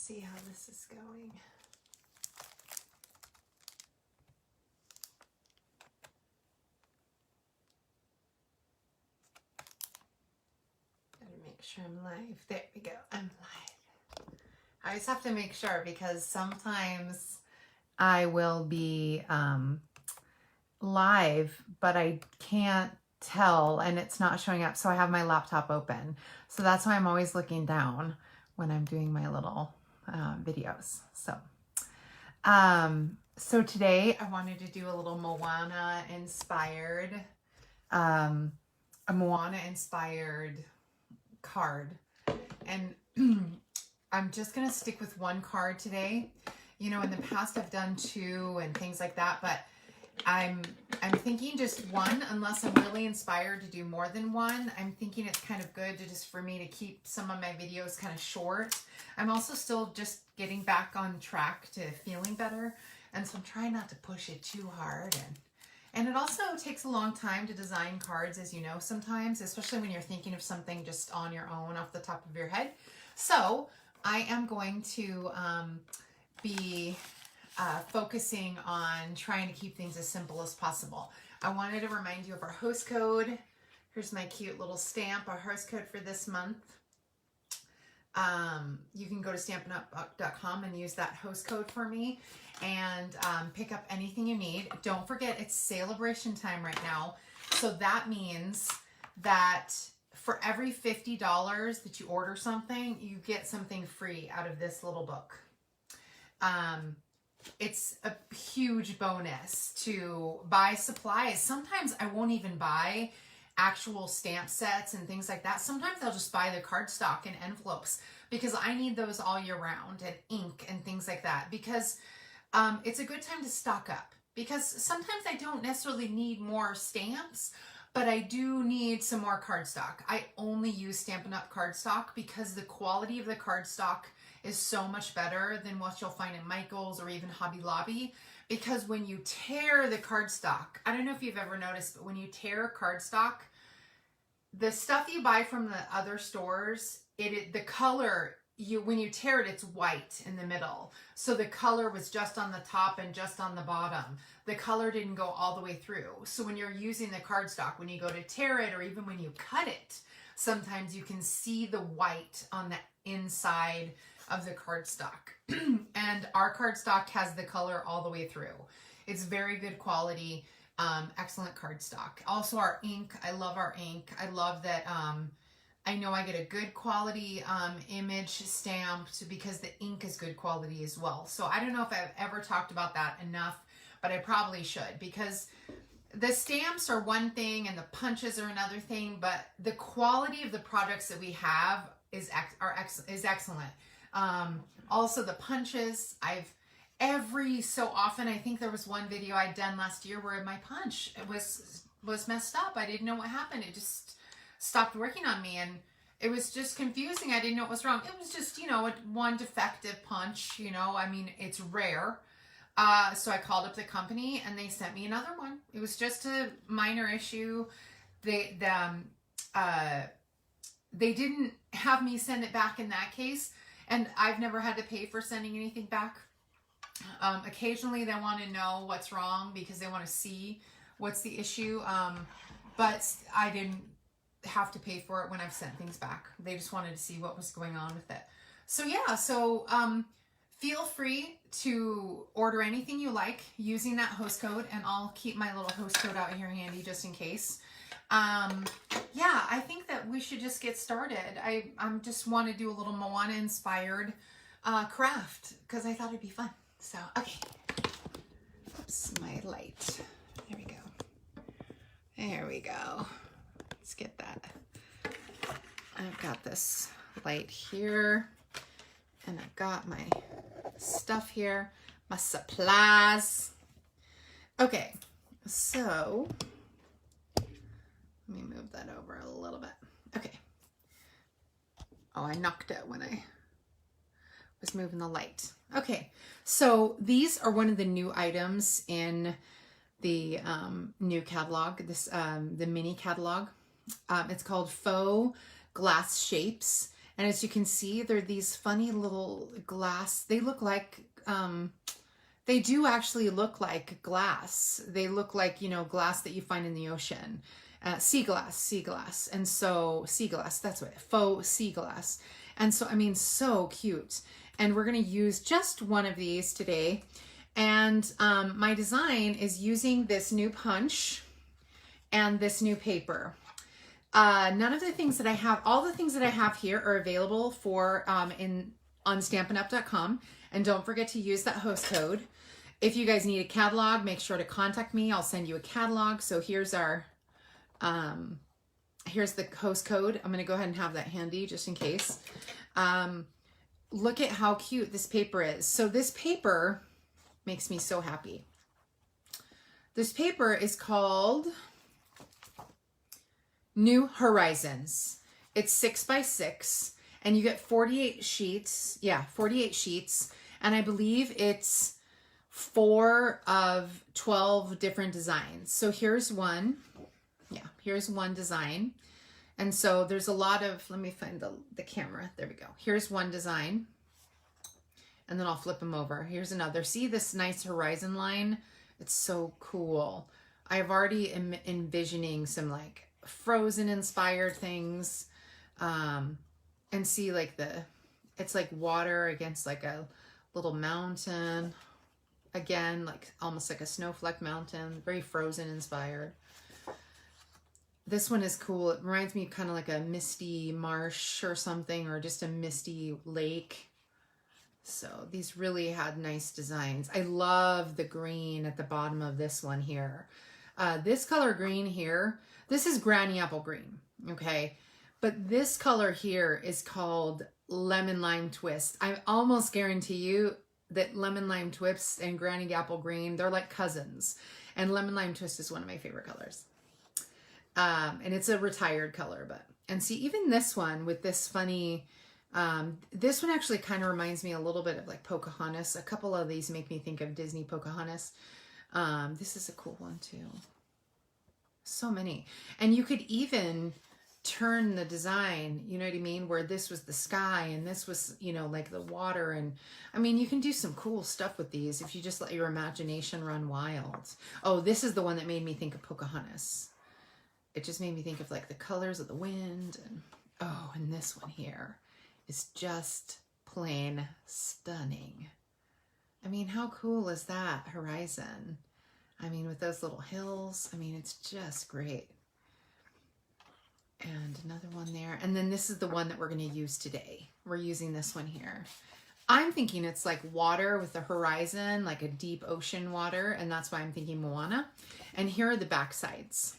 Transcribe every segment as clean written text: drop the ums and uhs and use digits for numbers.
see how this is going. Gotta make sure I'm live. There we go. I'm live. I always have to make sure because sometimes I will be live, but I can't tell and it's not showing up. So I have my laptop open. So that's why I'm always looking down when I'm doing my little videos. So today I wanted to do a little Moana-inspired, a Moana-inspired card. And I'm just going to stick with one card today. You know, in the past I've done two and things like that, but I'm thinking just one, unless I'm really inspired to do more than one. I'm thinking it's kind of good to just for me to keep some of my videos kind of short. I'm also still just getting back on track to feeling better. And so I'm trying not to push it too hard. And it also takes a long time to design cards, as you know, sometimes, especially when you're thinking of something just on your own off the top of your head. So I am going to be focusing on trying to keep things as simple as possible. I wanted to remind you of our host code. Here's my cute little stamp, our host code for this month. You can go to stampinup.com and use that host code for me and pick up anything you need. Don't forget, it's celebration time right now. So that means that for every $50 that you order something, you get something free out of this little book. It's a huge bonus to buy supplies. Sometimes I won't even buy actual stamp sets and things like that. Sometimes I'll just buy the cardstock and envelopes because I need those all year round, and ink and things like that, because it's a good time to stock up, because sometimes I don't necessarily need more stamps, but I do need some more cardstock. I only use Stampin' Up cardstock because the quality of the cardstock is so much better than what you'll find in Michael's or even Hobby Lobby. Because when you tear the cardstock, I don't know if you've ever noticed, but when you tear cardstock, the stuff you buy from the other stores, the color, when you tear it, it's white in the middle. So the color was just on the top and just on the bottom. The color didn't go all the way through. So when you're using the cardstock, when you go to tear it, or even when you cut it, sometimes you can see the white on the inside of the cardstock. And our cardstock has the color all the way through. It's very good quality, excellent cardstock. Also our ink, I love our ink. I love that I know I get a good quality image stamped because the ink is good quality as well. So I don't know if I've ever talked about that enough, but I probably should, because the stamps are one thing and the punches are another thing, but the quality of the products that we have is excellent. Also the punches, every so often, I think there was one video I'd done last year where my punch was messed up. I didn't know what happened. It just stopped working on me and it was just confusing. I didn't know what was wrong. It was just, you know, one defective punch, you know, I mean, it's rare. So I called up the company and they sent me another one. It was just a minor issue. They didn't have me send it back in that case. And I've never had to pay for sending anything back. Occasionally they want to know what's wrong because they want to see what's the issue. But I didn't have to pay for it when I've sent things back. They just wanted to see what was going on with it. So yeah, feel free to order anything you like using that host code, and I'll keep my little host code out here handy just in case. Yeah, I think that we should just get started. I just want to do a little Moana-inspired craft because I thought it'd be fun. So, okay. Oops, my light. There we go. There we go. Let's get that. I've got this light here, and I've got my stuff here, my supplies. Okay, so let me move that over a little bit. Okay. Oh, I knocked it when I was moving the light. Okay, so these are one of the new items in the new catalog, the mini catalog. It's called Faux Glass Shapes, And as you can see, they're these funny little glass. They look like, they do actually look like glass. They look like, you know, glass that you find in the ocean. Sea glass. And so, sea glass, that's what, faux sea glass. And so, I mean, so cute. And we're going to use just one of these today. And my design is using this new punch and this new paper. None of the things that I have, all the things that I have here are available for on stampinup.com. And don't forget to use that host code. If you guys need a catalog, make sure to contact me. I'll send you a catalog. So here's our, here's the host code. I'm going to go ahead and have that handy just in case. Look at how cute this paper is. So this paper makes me so happy. This paper is called New Horizons. It's 6x6 and you get 48 sheets. Yeah, 48 sheets. And I believe it's 4 of 12 different designs. So here's one. Yeah, here's one design. And so there's a lot of, let me find the camera. There we go. Here's one design. And then I'll flip them over. Here's another. See this nice horizon line? It's so cool. I've already envisioning some like Frozen inspired things. And see like it's like water against like a little mountain. Again, like almost like a snowflake mountain. Very Frozen inspired. This one is cool. It reminds me kind of like a misty marsh or something, or just a misty lake. So these really had nice designs. I love the green at the bottom of this one here. This color green here, this is granny apple green, okay? But this color here is called lemon lime twist. I almost guarantee you that lemon lime twist and granny apple green, they're like cousins. And lemon lime twist is one of my favorite colors. And it's a retired color, but, and see, even this one with this funny, this one actually kind of reminds me a little bit of like Pocahontas. A couple of these make me think of Disney Pocahontas. This is a cool one too. So many. And you could even turn the design, you know what I mean? Where this was the sky and this was, you know, like the water. And I mean, you can do some cool stuff with these if you just let your imagination run wild. Oh, this is the one that made me think of Pocahontas. It just made me think of like the colors of the wind. And oh, and this one here is just plain stunning. I mean, how cool is that horizon? I mean, with those little hills, I mean, it's just great. And another one there. And then this is the one that we're going to use today. We're using this one here. I'm thinking it's like water with the horizon, like a deep ocean water. And that's why I'm thinking Moana. And here are the back sides.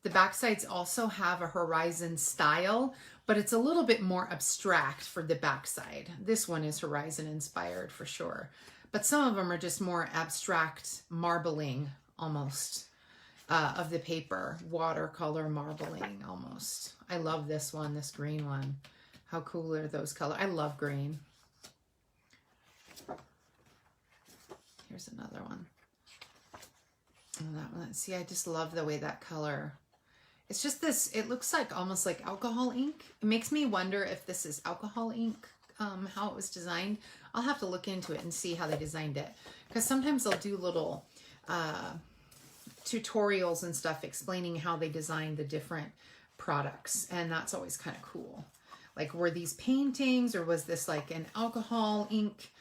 The back sides also have a horizon style, but it's a little bit more abstract for the back side. This one is horizon inspired for sure. But some of them are just more abstract marbling almost of the paper. Watercolor marbling almost. I love this one, this green one. How cool are those colors? I love green. Here's another one. And that one, see, I just love the way that color. It's just this, it looks like almost like alcohol ink. It makes me wonder if this is alcohol ink, how it was designed. I'll have to look into it and see how they designed it. Because sometimes they'll do little tutorials and stuff explaining how they designed the different products. And that's always kind of cool. Like, were these paintings or was this like an alcohol ink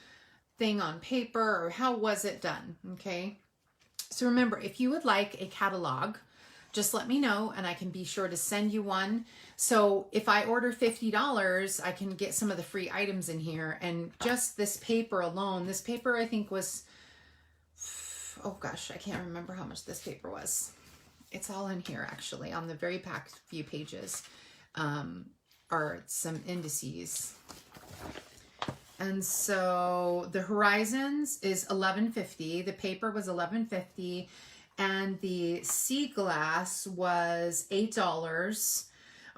thing on paper, or how was it done? Okay. So remember, if you would like a catalog, just let me know and I can be sure to send you one. So if I order $50, I can get some of the free items in here. And just this paper alone, this paper I think was, oh gosh, I can't remember how much this paper was. It's all in here actually. On the very back few pages are some indices. And so the Horizons is $11.50. The paper was $11.50. And the sea glass was $8.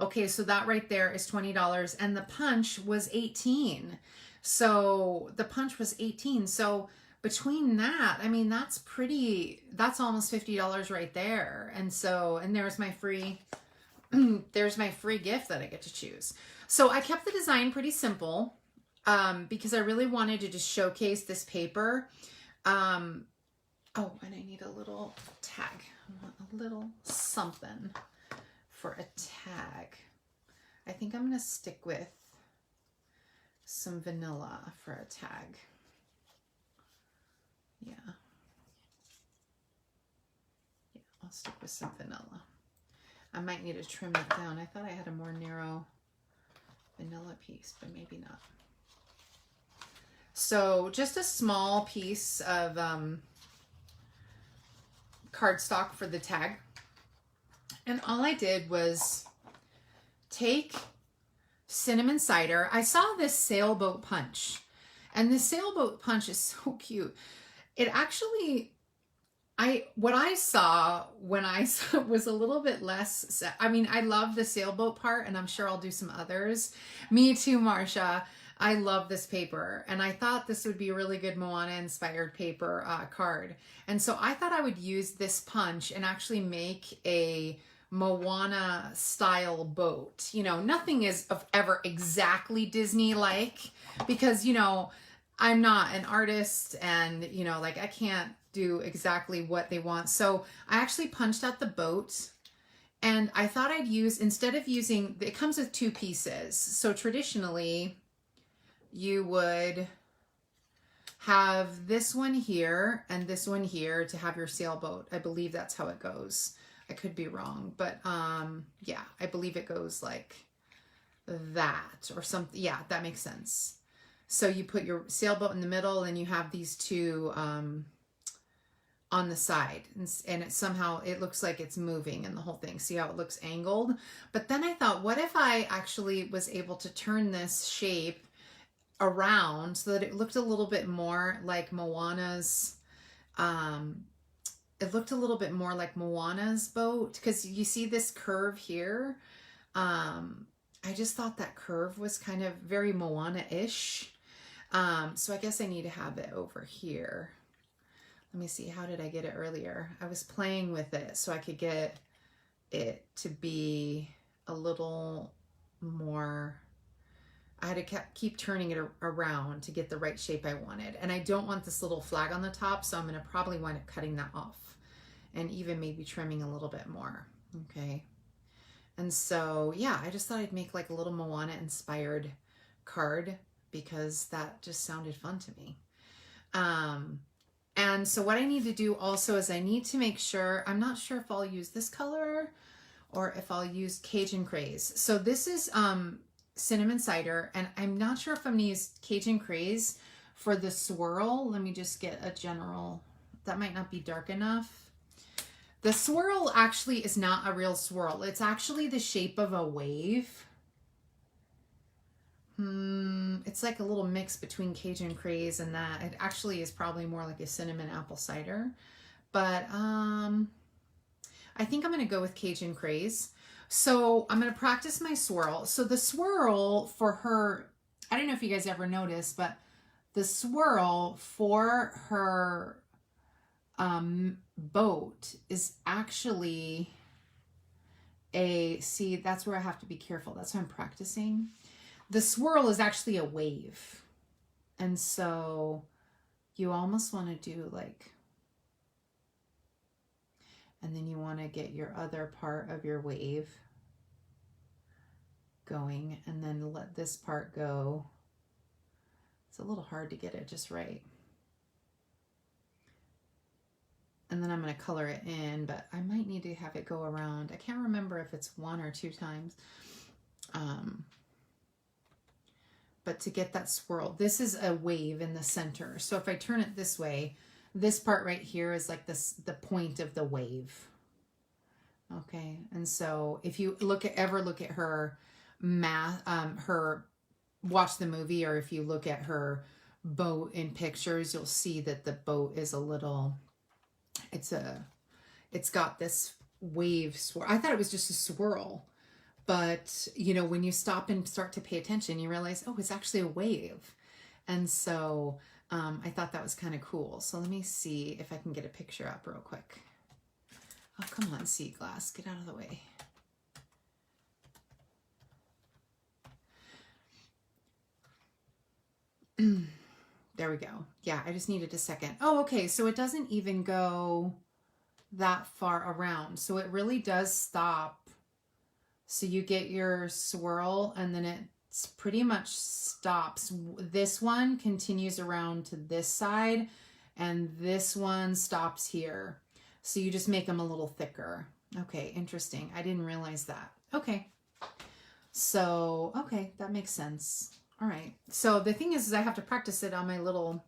Okay, so that right there is $20. And the punch was $18. So the punch was $18. So between that, I mean, that's almost $50 right there. And so, and there's my free, there's my free gift that I get to choose. So I kept the design pretty simple because I really wanted to just showcase this paper. Oh, and I need a little tag. I want a little something for a tag. I think I'm going to stick with some vanilla for a tag. Yeah. Yeah, I'll stick with some vanilla. I might need to trim it down. I thought I had a more narrow vanilla piece, but maybe not. So just a small piece of cardstock for the tag. And all I did was take cinnamon cider. I saw this sailboat punch, and this sailboat punch is so cute. It actually, what I saw when I saw was a little bit less, I mean, I love the sailboat part, and I'm sure I'll do some others. Me too, Marsha. I love this paper, and I thought this would be a really good Moana-inspired paper card. And so I thought I would use this punch and actually make a Moana style boat. You know, nothing is ever exactly Disney-like because, you know, I'm not an artist and, you know, like I can't do exactly what they want. So I actually punched out the boat, and I thought I'd use, instead of using, it comes with two pieces. So traditionally, you would have this one here and this one here to have your sailboat. I believe that's how it goes. I could be wrong, but yeah, I believe it goes like that or something. Yeah, that makes sense. So you put your sailboat in the middle and you have these two on the side, and it somehow, it looks like it's moving and the whole thing. See how it looks angled? But then I thought, what if I actually was able to turn this shape around so that it looked a little bit more like Moana's, it looked a little bit more like Moana's boat, because you see this curve here. I just thought that curve was kind of very Moana-ish. So I guess I need to have it over here. Let me see, how did I get it earlier? I was playing with it so I could get it to be a little more, I had to keep turning it around to get the right shape I wanted. And I don't want this little flag on the top, so I'm going to probably wind up cutting that off and even maybe trimming a little bit more. Okay. And so, yeah, I just thought I'd make like a little Moana-inspired card because that just sounded fun to me. And so what I need to do also is I need to make sure, I'm not sure if I'll use this color or if I'll use Cajun Craze. So this is cinnamon cider, and I'm not sure if I'm gonna use Cajun Craze for the swirl. Let me just get a general, that might not be dark enough. The swirl actually is not a real swirl. It's actually the shape of a wave. It's like a little mix between Cajun Craze and that. It actually is probably more like a cinnamon apple cider. But I think I'm going to go with Cajun Craze. So I'm going to practice my swirl. So the swirl for her, I don't know if you guys ever noticed, but the swirl for her boat is actually a, see, that's where I have to be careful. That's why I'm practicing. The swirl is actually a wave. And so you almost want to do like, and then you want to get your other part of your wave going and then let this part go. It's a little hard to get it just right. And then I'm going to color it in, but I might need to have it go around. I can't remember if it's 1 or 2 times. But to get that swirl, this is a wave in the center. So if I turn it this way, this part right here is like this, the point of the wave. Okay. And so if you ever look at her watch the movie, or if you look at her boat in pictures, you'll see that the boat is a little, it's got this wave swirl. I thought it was just a swirl. But, you know, when you stop and start to pay attention, you realize, oh, it's actually a wave. And so I thought that was kind of cool. So let me see if I can get a picture up real quick. Oh, come on, sea glass, get out of the way. There we go. Yeah, I just needed a second. Oh, okay. So it doesn't even go that far around. So it really does stop. So you get your swirl and then it's pretty much stops. This one continues around to this side and this one stops here. So you just make them a little thicker. Okay, interesting. I didn't realize that. Okay. So, okay, that makes sense. All right. So the thing is I have to practice it on my little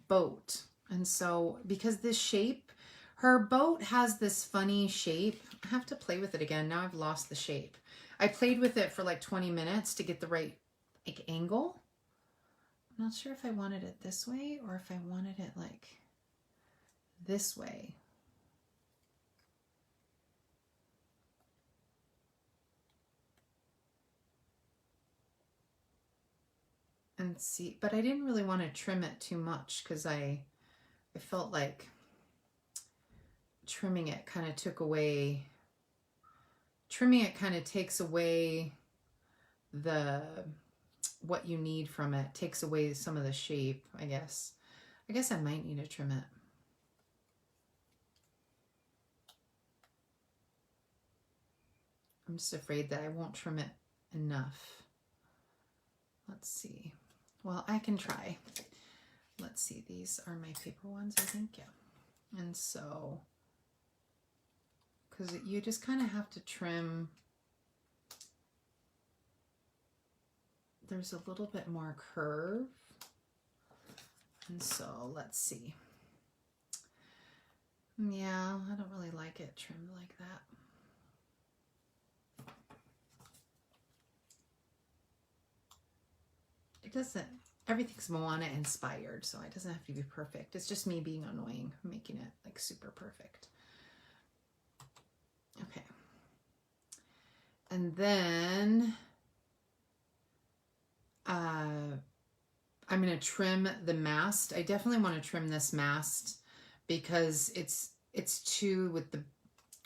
boat. And so because this shape, her boat has this funny shape. I have to play with it again. Now I've lost the shape. I played with it for like 20 minutes to get the right like angle. I'm not sure if I wanted it this way or if I wanted it like this way. And see, but I didn't really want to trim it too much because I felt like trimming it kind of takes away what you need from it, takes away some of the shape, I guess. I guess I might need to trim it. I'm just afraid that I won't trim it enough. Let's see. Well, I can try. Let's see. These are my paper ones, I think. Yeah. And so, because you just kind of have to trim. There's a little bit more curve. And so, let's see. Yeah, I don't really like it trimmed like that. Everything's Moana inspired, so it doesn't have to be perfect. It's just me being annoying, making it like super perfect. Okay. And then I'm going to trim the mast. I definitely want to trim this mast because it's too, with the,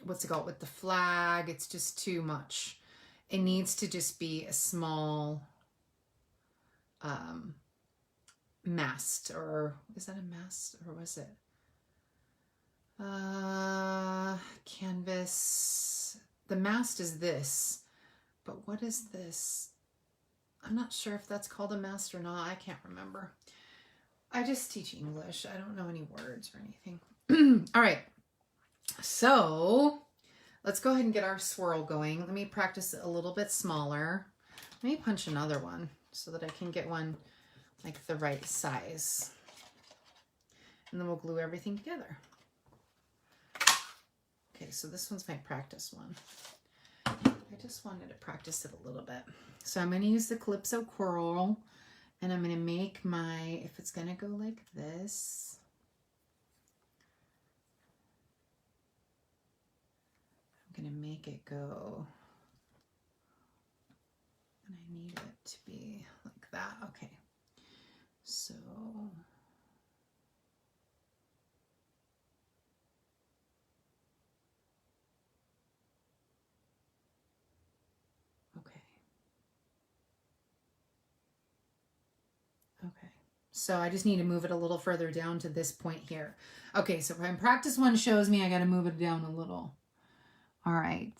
what's it called, with the flag, it's just too much. It needs to just be a small mast, or is that a mast, or was it canvas? The mast is this, but what is this? I'm not sure if that's called a mast or not. I can't remember. I just teach English. I don't know any words or anything. All right, so let's go ahead and get our swirl going. Let me practice it a little bit smaller. Let me punch another one so that I can get one like the right size. And then we'll glue everything together. Okay, so this one's my practice one. I just wanted to practice it a little bit. So I'm going to use the Calypso Coral, and I'm going to make my, if it's going to go like this, I'm going to make it go, and I need it to be like that. Okay, so okay, so I just need to move it a little further down to this point here. Okay, so my practice one shows me I got to move it down a little. All right.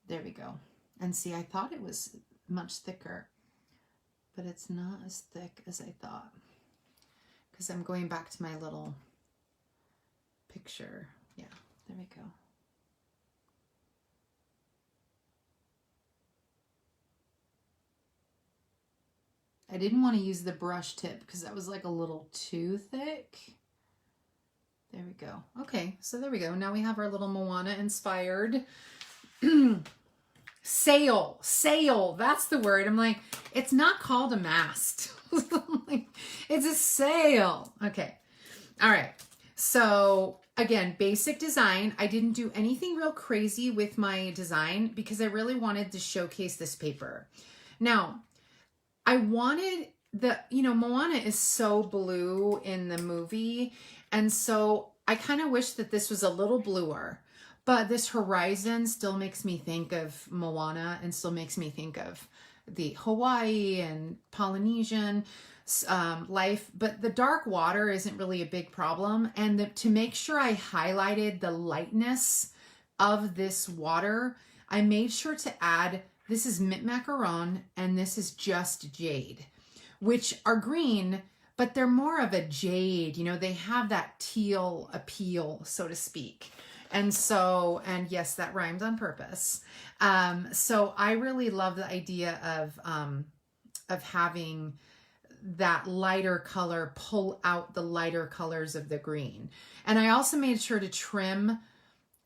There we go. And see, I thought it was much thicker, but it's not as thick as I thought, because I'm going back to my little picture. Yeah, there we go. I didn't want to use the brush tip because that was like a little too thick. There we go. Okay, so there we go. Now we have our little Moana-inspired sail. That's the word. I'm like, it's not called a mast. It's a sail. Okay. All right. So again, basic design. I didn't do anything real crazy with my design because I really wanted to showcase this paper. Now, I wanted the, Moana is so blue in the movie, And so I kind of wish that this was a little bluer, but this horizon still makes me think of Moana and still makes me think of the Hawaii and Polynesian life, but the dark water isn't really a big problem. And to make sure I highlighted the lightness of this water, I made sure to add, this is mint macaron and this is just jade, which are green, but they're more of a jade, you know, they have that teal appeal, so to speak. And so, and yes, that rhymed on purpose. So I really love the idea of having that lighter color pull out the lighter colors of the green. And I also made sure to trim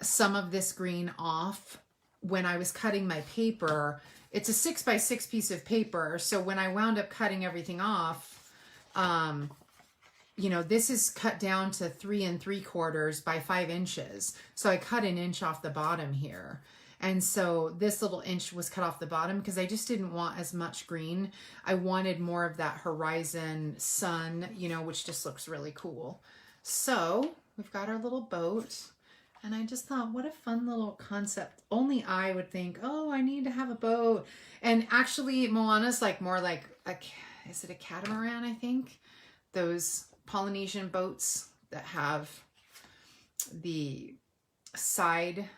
some of this green off when I was cutting my paper. It's a 6x6 piece of paper. So when I wound up cutting everything off, you know, this is cut down to 3 3/4 by 5 inches. So I cut an inch off the bottom here. And so this little inch was cut off the bottom because I just didn't want as much green. I wanted more of that horizon sun, you know, which just looks really cool. So we've got our little boat. And I just thought, what a fun little concept. Only I would think, oh, I need to have a boat. And actually, Moana's like more like, is it a catamaran, I think? Those Polynesian boats that have the side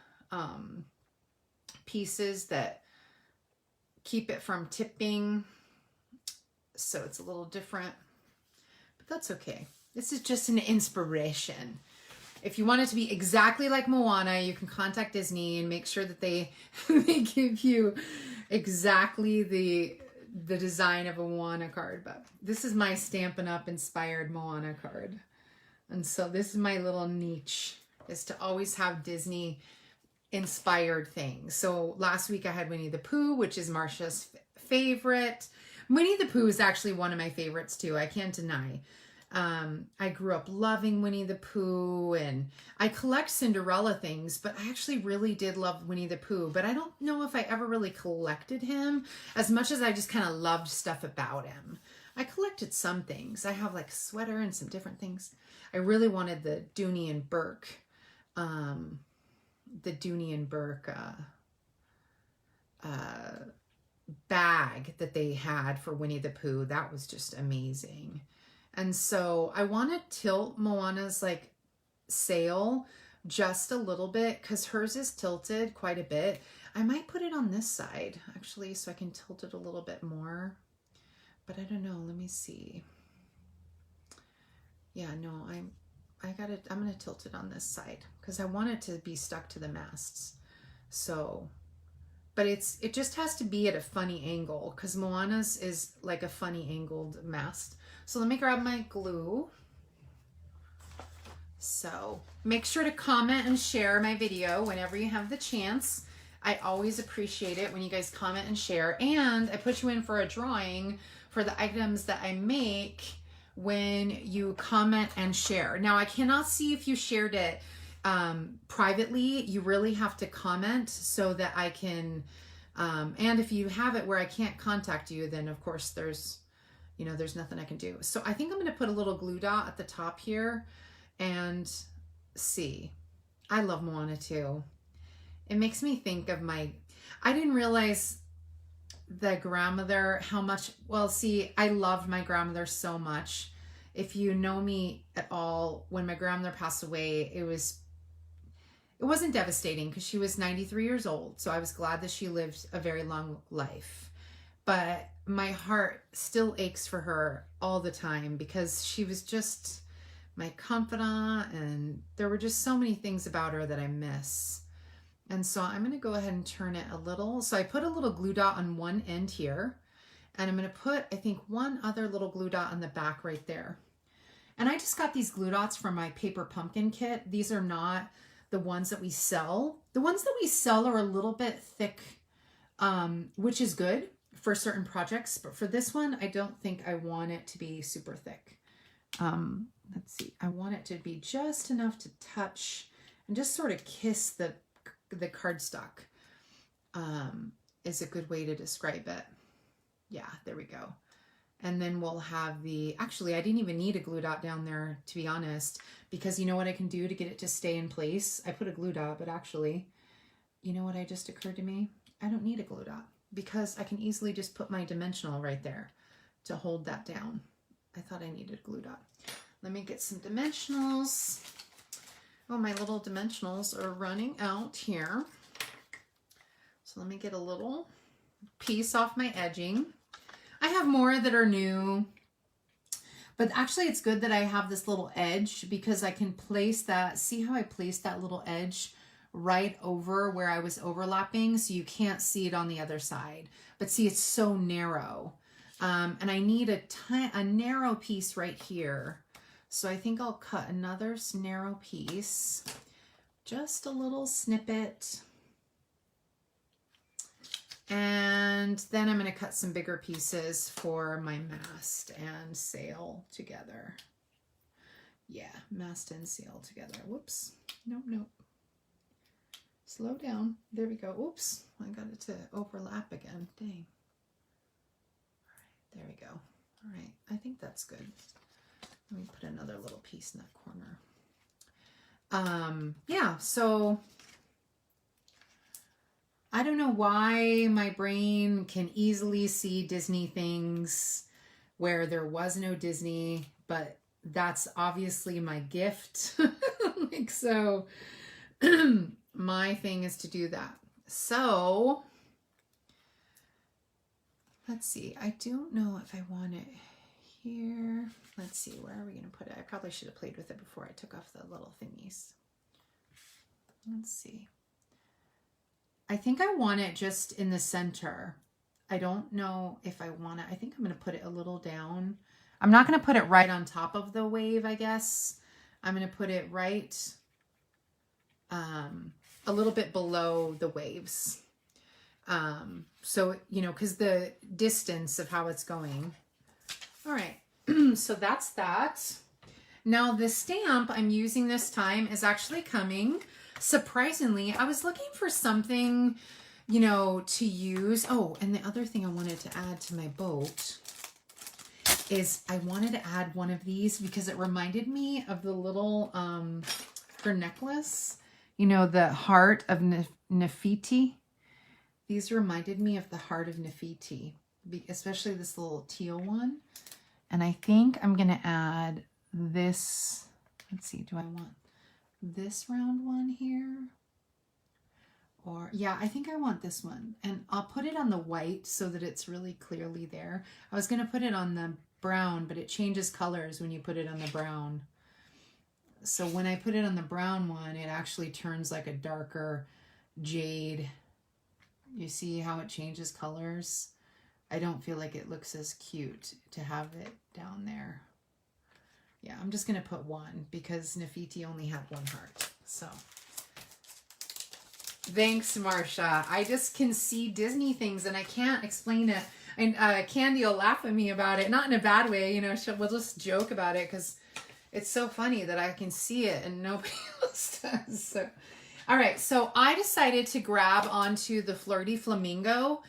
pieces that keep it from tipping. So it's a little different, but that's okay. This is just an inspiration. If you want it to be exactly like Moana, you can contact Disney and make sure that they give you exactly the design of a Moana card. But this is my Stampin' Up inspired Moana card. And so this is my little niche, is to always have Disney inspired things. So last week I had Winnie the Pooh, which is Marcia's favorite. Winnie the Pooh is actually one of my favorites too. I can't deny. I grew up loving Winnie the Pooh, and I collect Cinderella things, but I actually really did love Winnie the Pooh, but I don't know if I ever really collected him as much as I just kind of loved stuff about him. I collected some things. I have like a sweater and some different things. I really wanted the Dooney and Burke, bag that they had for Winnie the Pooh. That was just amazing. And so I want to tilt Moana's like sail just a little bit because hers is tilted quite a bit. I might put it on this side actually so I can tilt it a little bit more, but I don't know. Let me see. Yeah, no, I'm going to tilt it on this side because I want it to be stuck to the masts. So, but it just has to be at a funny angle because Moana's is like a funny angled mast. So let me grab my glue. So make sure to comment and share my video whenever you have the chance. I always appreciate it when you guys comment and share. And I put you in for a drawing for the items that I make when you comment and share. Now I cannot see if you shared it privately. You really have to comment so that I can, and if you have it where I can't contact you, then of course there's nothing I can do. So I think I'm going to put a little glue dot at the top here and see. I love Moana too. It makes me think of I didn't realize the grandmother, how much, well, see, I loved my grandmother so much. If you know me at all, when my grandmother passed away, it wasn't devastating because she was 93 years old. So I was glad that she lived a very long life. But my heart still aches for her all the time because she was just my confidant, and there were just so many things about her that I miss. And so I'm going to go ahead and turn it a little. So I put a little glue dot on one end here, and I'm going to put, I think, one other little glue dot on the back right there. And I just got these glue dots from my paper pumpkin kit. These are not the ones that we sell. The ones that we sell are a little bit thick, which is good for certain projects, but for this one, I don't think I want it to be super thick. Let's see, I want it to be just enough to touch and just sort of kiss the cardstock, is a good way to describe it. Yeah, there we go. And then we'll have the, actually I didn't even need a glue dot down there, to be honest, because you know what I can do to get it to stay in place? I put a glue dot, but actually, you know what just occurred to me? I don't need a glue dot because I can easily just put my dimensional right there to hold that down. I thought I needed a glue dot. Let me get some dimensionals. Oh, my little dimensionals are running out here. So let me get a little piece off my edging. I have more that are new, but actually it's good that I have this little edge because I can place that. See how I placed that little edge right over where I was overlapping, so you can't see it on the other side. But see, it's so narrow. And I need a narrow piece right here. So I think I'll cut another narrow piece, just a little snippet. And then I'm going to cut some bigger pieces for my mast and sail together. Yeah, mast and sail together. Whoops. Nope, nope. Slow down. There we go. Oops. I got it to overlap again. Dang. All right, there we go. All right. I think that's good. Let me put another little piece in that corner. Yeah, so I don't know why my brain can easily see Disney things where there was no Disney, but that's obviously my gift. Like, so my thing is to do that. So let's see. I don't know if I want it here. Let's see. Where are we going to put it? I probably should have played with it before I took off the little thingies. Let's see. I think I want it just in the center. I don't know if I want it. I think I'm going to put it a little down. I'm not going to put it right on top of the wave, I guess. I'm going to put it right a little bit below the waves. So, you know, because the distance of how it's going. All right. So that's that. Now the stamp I'm using this time is actually coming. Surprisingly, I was looking for something, you know, to use. Oh, and the other thing I wanted to add to my boat is I wanted to add one of these because it reminded me of the little, her necklace, you know, the heart of Nefertiti. These reminded me of the heart of Nefertiti, especially this little teal one. And I think I'm going to add this. Let's see, do I want this round one here? Or, yeah, I think I want this one. And I'll put it on the white so that it's really clearly there. I was going to put it on the brown, but it changes colors when you put it on the brown. So when I put it on the brown one, it actually turns like a darker jade. You see how it changes colors? I don't feel like it looks as cute to have it down there. Yeah, I'm just going to put one because Nefertiti only had one heart. So thanks, Marsha. I just can see Disney things and I can't explain it. And Candy will laugh at me about it. Not in a bad way, you know, we'll just joke about it because it's so funny that I can see it and nobody else does. So, all right, so I decided to grab onto the Flirty Flamingo.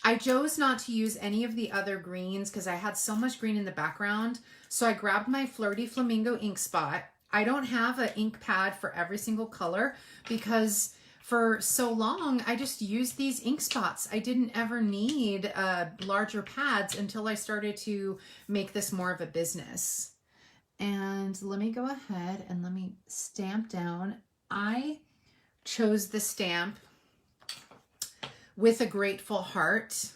I chose not to use any of the other greens because I had so much green in the background. So I grabbed my Flirty Flamingo ink spot. I don't have an ink pad for every single color because for so long I just used these ink spots. I didn't ever need larger pads until I started to make this more of a business. And let me go ahead and let me stamp down. I chose the stamp with a grateful heart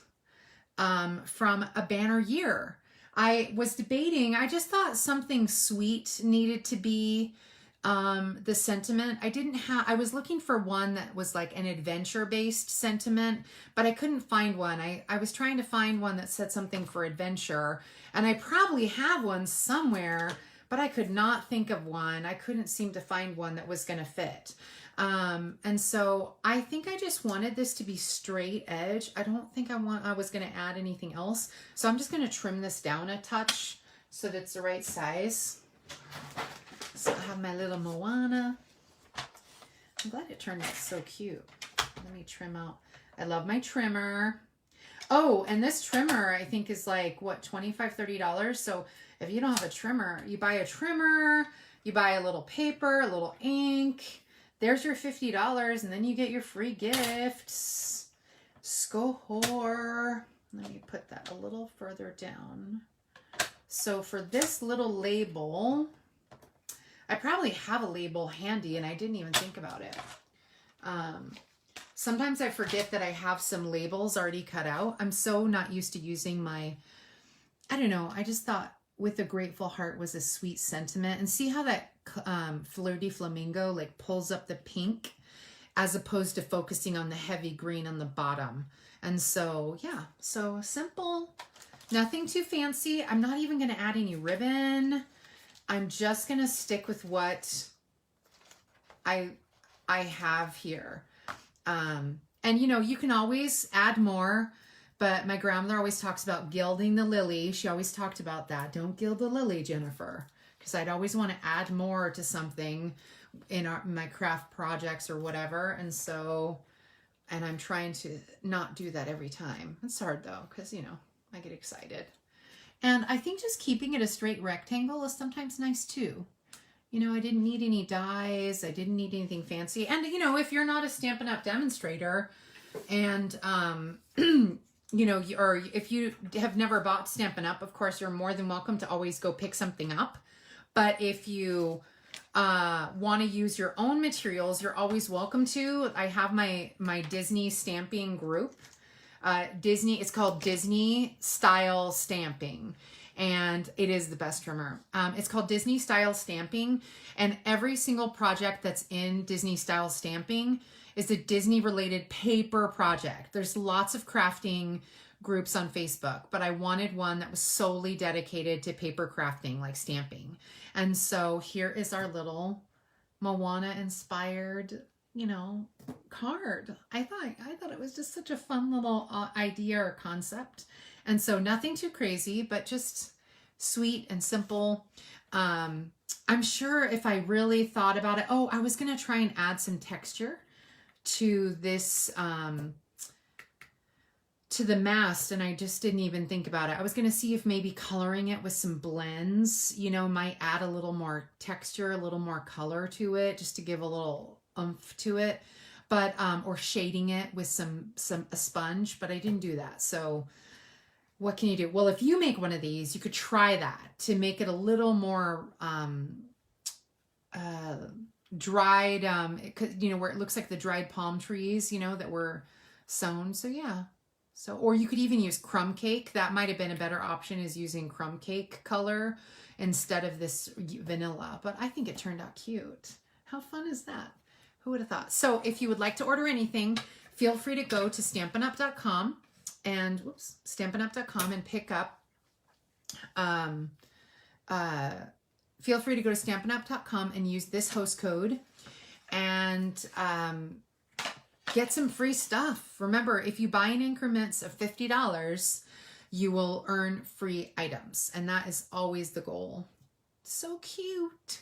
from A Banner Year. I was debating, I just thought something sweet needed to be the sentiment. I was looking for one that was like an adventure-based sentiment, but I couldn't find one. I was trying to find one that said something for adventure, and I probably have one somewhere, but I could not think of one. I couldn't seem to find one that was going to fit. And so I think I just wanted this to be straight edge. I don't think I was going to add anything else. So I'm just going to trim this down a touch so that it's the right size. So I have my little Moana. I'm glad it turned out so cute. Let me trim out. I love my trimmer. Oh, and this trimmer I think is like, what, $25, $30? So if you don't have a trimmer, you buy a trimmer, you buy a little paper, a little ink. There's your $50, and then you get your free gifts. Score. Let me put that a little further down. So for this little label, I probably have a label handy and I didn't even think about it. Sometimes I forget that I have some labels already cut out. I'm so not used to using my, I don't know, I just thought With a Grateful Heart was a sweet sentiment. And see how that Fleur de Flamingo like pulls up the pink as opposed to focusing on the heavy green on the bottom. And so, yeah, so simple, nothing too fancy. I'm not even going to add any ribbon. I'm just going to stick with what I have here. And you know, you can always add more, but my grandmother always talks about gilding the lily. She always talked about that. Don't gild the lily, Jennifer, because I'd always want to add more to something in my craft projects or whatever. And so, and I'm trying to not do that every time. It's hard though, because you know, I get excited. And I think just keeping it a straight rectangle is sometimes nice too. You know, I didn't need any dies. I didn't need anything fancy. And, you know, if you're not a Stampin' Up! Demonstrator and, you know, or if you have never bought Stampin' Up!, of course, you're more than welcome to always go pick something up. But if you want to use your own materials, you're always welcome to. I have my Disney stamping group. It's called Disney Style Stamping. And it is the best trimmer. It's called Disney Style Stamping. And every single project that's in Disney Style Stamping is a Disney related paper project. There's lots of crafting groups on Facebook, but I wanted one that was solely dedicated to paper crafting, like stamping. And so here is our little Moana-inspired, you know, card. I thought it was just such a fun little idea or concept. And so nothing too crazy, but just sweet and simple. I'm sure if I really thought about it, oh, I was going to try and add some texture to this, to the mast, and I just didn't even think about it. I was going to see if maybe coloring it with some blends, you know, might add a little more texture, a little more color to it, just to give a little oomph to it. But, or shading it with a sponge, but I didn't do that. So what can you do? Well, if you make one of these, you could try that to make it a little more dried, you know, where it looks like the dried palm trees, you know, that were sown. So yeah. So, or you could even use crumb cake. That might have been a better option, is using crumb cake color instead of this vanilla. But I think it turned out cute. How fun is that? Who would have thought? So if you would like to order anything, feel free to go to stampinup.com and stampinup.com and pick up, feel free to go to stampinup.com and use this host code and get some free stuff. Remember, if you buy in increments of $50, you will earn free items. And that is always the goal. So cute.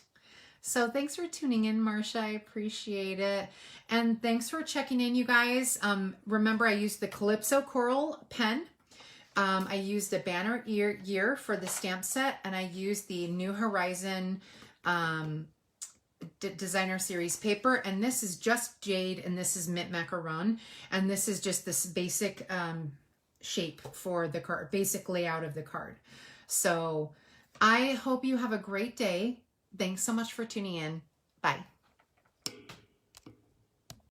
So thanks for tuning in, Marcia. I appreciate it. And thanks for checking in, you guys. Remember, I used the Calypso Coral pen. I used a banner year for the stamp set, and I used the New Horizon Designer Series paper. And this is just jade, and this is mint macaron. And this is just this basic shape for the card, basic layout of the card. So I hope you have a great day. Thanks so much for tuning in. Bye.